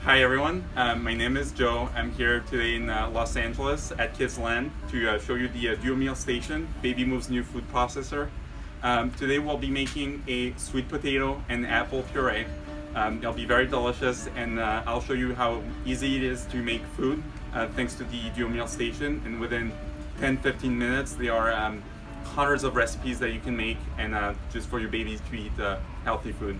Hi everyone, my name is Joe. I'm here today in Los Angeles at Kidsland to show you the dual meal station, Babymoov's new food processor. Today we'll be making a sweet potato and apple puree. It'll be very delicious, and I'll show you how easy it is to make food thanks to the dual meal station. And within 10-15 minutes there are hundreds of recipes that you can make, and just for your babies to eat healthy food.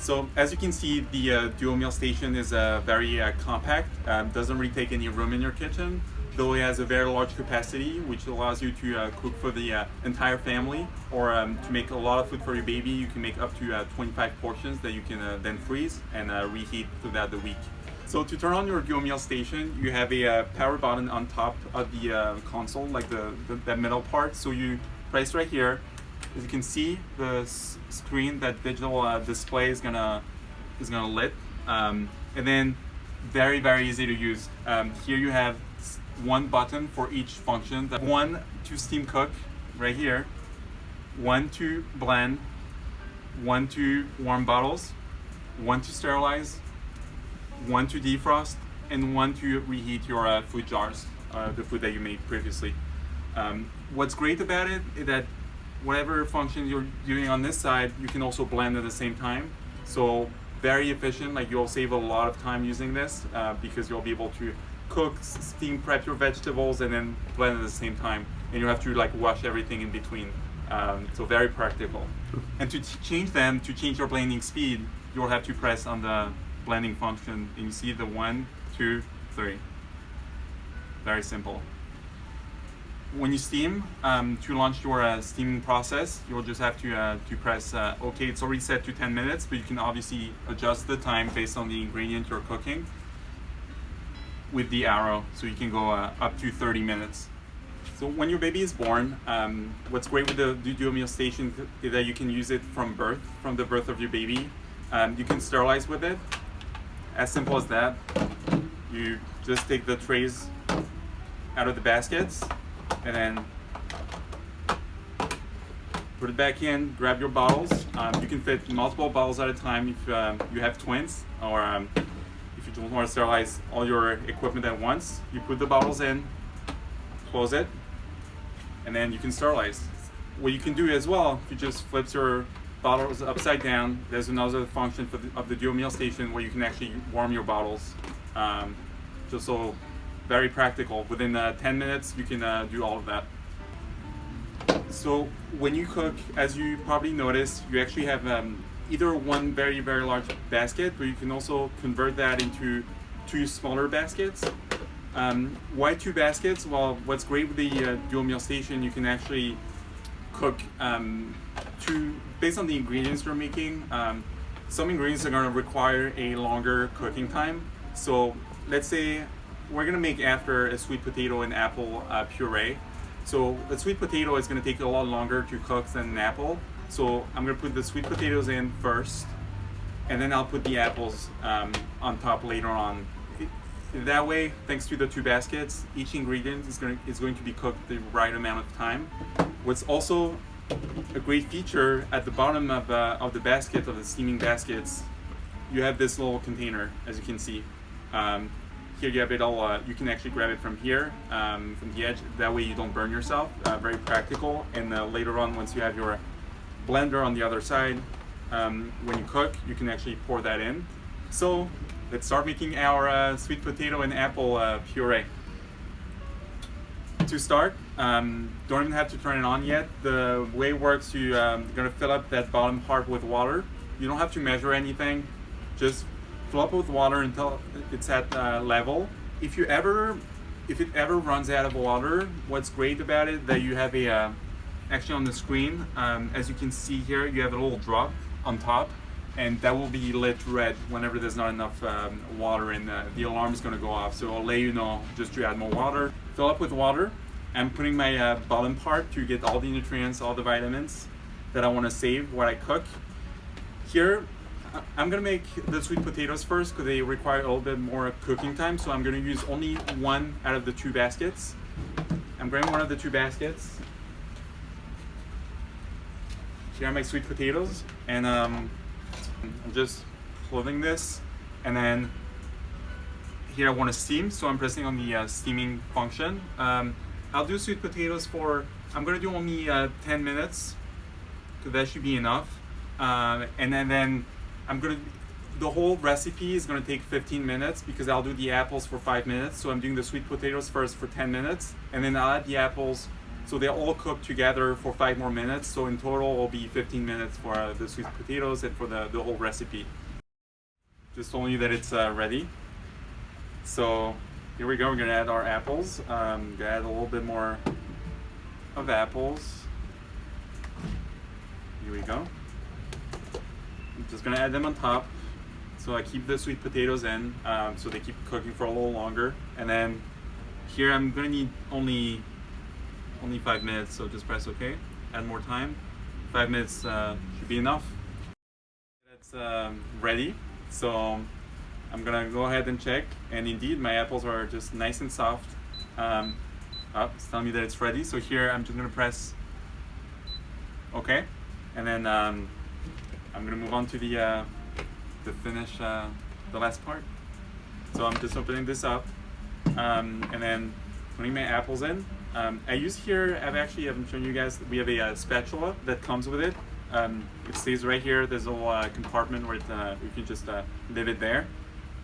So as you can see, the dual meal station is very compact, doesn't really take any room in your kitchen, though it has a very large capacity which allows you to cook for the entire family, or to make a lot of food for your baby. You can make up to 25 portions that you can then freeze and reheat throughout the week. So to turn on your dual meal station, you have a power button on top of the console, like that middle part. So you press right here. As you can see, the screen, that digital display is gonna lit, and then very easy to use. Here you have one button for each function. One to steam cook right here, one to blend, one to warm bottles, one to sterilize, one to defrost, and one to reheat your food jars, the food that you made previously. What's great about it is that whatever function you're doing on this side, you can also blend at the same time. So very efficient, like you'll save a lot of time using this because you'll be able to cook, steam prep your vegetables, and then blend at the same time. And you have to like wash everything in between. So very practical. And to change your blending speed, you'll have to press on the blending function, and you see the 1, 2, 3. Very simple. When you steam, to launch your steaming process, you'll just have to press OK. It's already set to 10 minutes, but you can obviously adjust the time based on the ingredient you're cooking with the arrow, so you can go up to 30 minutes. So when your baby is born, what's great with the dual meal station is that you can use it from the birth of your baby. You can sterilize with it, as simple as that. You just take the trays out of the baskets, and then put it back in, grab your bottles. You can fit multiple bottles at a time if you have twins, or if you don't want to sterilize all your equipment at once. You put the bottles in, close it, and then you can sterilize. What you can do as well, if you just flip your bottles upside down, there's another function of the dual meal station where you can actually warm your bottles. Just so very practical. Within 10 minutes, you can do all of that. So when you cook, as you probably noticed, you actually have either one very large basket, but you can also convert that into 2 smaller baskets. Why 2 baskets? Well, what's great with the dual meal station, you can actually cook based on the ingredients you're making. Some ingredients are going to require a longer cooking time. So let's say we're gonna make after a sweet potato and apple puree. So the sweet potato is gonna take a lot longer to cook than an apple. So I'm gonna put the sweet potatoes in first, and then I'll put the apples on top later on. That way, thanks to the 2 baskets, each ingredient is going to be cooked the right amount of time. What's also a great feature, at the bottom of the basket, of the steaming baskets, you have this little container, as you can see. Here you have it all, you can actually grab it from here, from the edge. That way you don't burn yourself. Very practical. And later on, once you have your blender on the other side, when you cook, you can actually pour that in. So let's start making our sweet potato and apple puree. To start, don't even have to turn it on yet. The way it works, you're gonna fill up that bottom part with water. You don't have to measure anything. Just fill up with water until it's at level. If it ever runs out of water, what's great about it that you have actually on the screen, as you can see here, you have a little drop on top, and that will be lit red whenever there's not enough water, and the alarm is going to go off. So I'll let you know just to add more water. Fill up with water. I'm putting my bottom part to get all the nutrients, all the vitamins that I want to save while I cook. Here, I'm gonna make the sweet potatoes first because they require a little bit more cooking time. So I'm gonna use only one out of the 2 baskets. I'm grabbing one of the 2 baskets. Here are my sweet potatoes, and I'm just clothing this, and then here I want to steam, so I'm pressing on the steaming function. I'll do sweet potatoes for, I'm going to do only 10 minutes, so that should be enough. And then I'm going to, the whole recipe is going to take 15 minutes because I'll do the apples for 5 minutes. So I'm doing the sweet potatoes first for 10 minutes, and then I'll add the apples. So they'll all cook together for 5 more minutes. So in total, it'll be 15 minutes for the sweet potatoes and for the whole recipe. Just told you that it's ready. So here we go, we're gonna add our apples. Gonna add a little bit more of apples. Here we go. I'm just gonna add them on top. So I keep the sweet potatoes in, so they keep cooking for a little longer. And then here I'm gonna need only 5 minutes, so just press OK. Add more time. 5 minutes should be enough. That's ready. So I'm gonna go ahead and check, and indeed my apples are just nice and soft. It's telling me that it's ready. So here I'm just gonna press OK, and then I'm gonna move on to the finish, the last part. So I'm just opening this up, and then putting my apples in. I use here, I haven't shown you guys, we have a spatula that comes with it. It stays right here. There's a little compartment where you can just leave it there.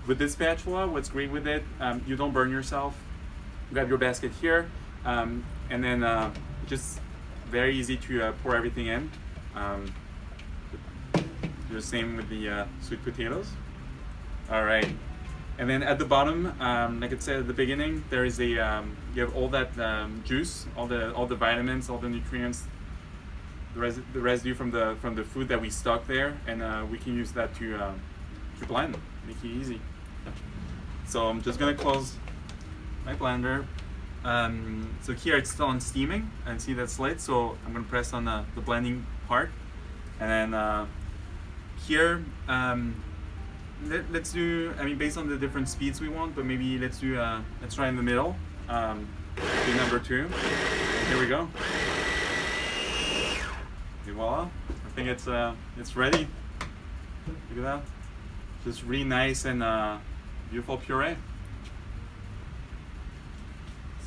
With this spatula, what's great with it, you don't burn yourself. Grab your basket here, and then just very easy to pour everything in. Do the same with the sweet potatoes. All right, and then at the bottom, like I said at the beginning, there is a you have all that juice, all the vitamins, all the nutrients, the residue from the food that we stock there, and we can use that to blend, make it easy. So I'm just gonna close my blender. So here it's still on steaming, and see that's lit. So I'm gonna press on the blending part, and then here let's do. I mean, based on the different speeds we want, but maybe let's try in the middle. Do number 2. And here we go. And voila! I think it's ready. Look at that. Just really nice and beautiful puree.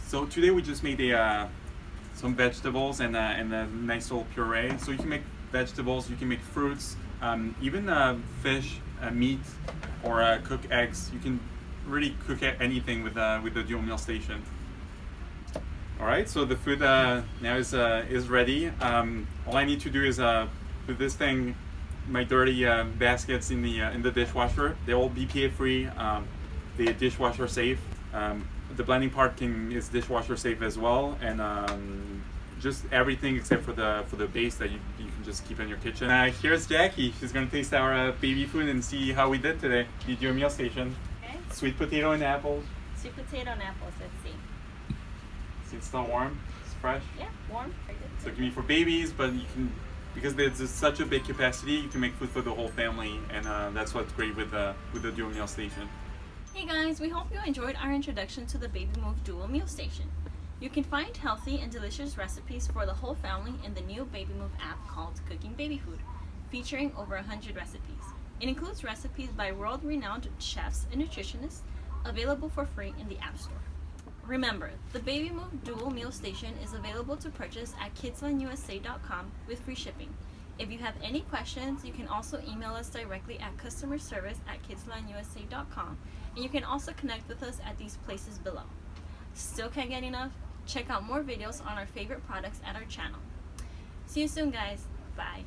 So today we just made some vegetables and a nice little puree. So you can make vegetables, you can make fruits, even fish, meat, or cook eggs. You can really cook anything with the dual meal station. All right, so the food now is ready. All I need to do is put this thing, my dirty baskets in the dishwasher. They're all Bpa-Free. The dishwasher safe. The blending part is dishwasher safe as well, and just everything except for the base that you can just keep in your kitchen. Here's Jackie. She's gonna taste our baby food and see how we did today. The dual meal station. Okay. Sweet potato and apples. Sweet potato and apples. Let's see. See, it's still warm. It's fresh. Yeah, warm. Very good. So it can be for babies, but you can, because there's such a big capacity, you can make food for the whole family, and that's what's great with the dual meal station. Hey guys, we hope you enjoyed our introduction to the Babymoov dual meal station. You can find healthy and delicious recipes for the whole family in the new Babymoov app called Cooking Baby Food, featuring over 100 recipes. It includes recipes by world-renowned chefs and nutritionists, available for free in the App Store. Remember, the Babymoov dual meal station is available to purchase at kidslandusa.com with free shipping. If you have any questions, you can also email us directly at customerservice@kidslandusa.com, and you can also connect with us at these places below. Still can't get enough? Check out more videos on our favorite products at our channel. See you soon, guys. Bye.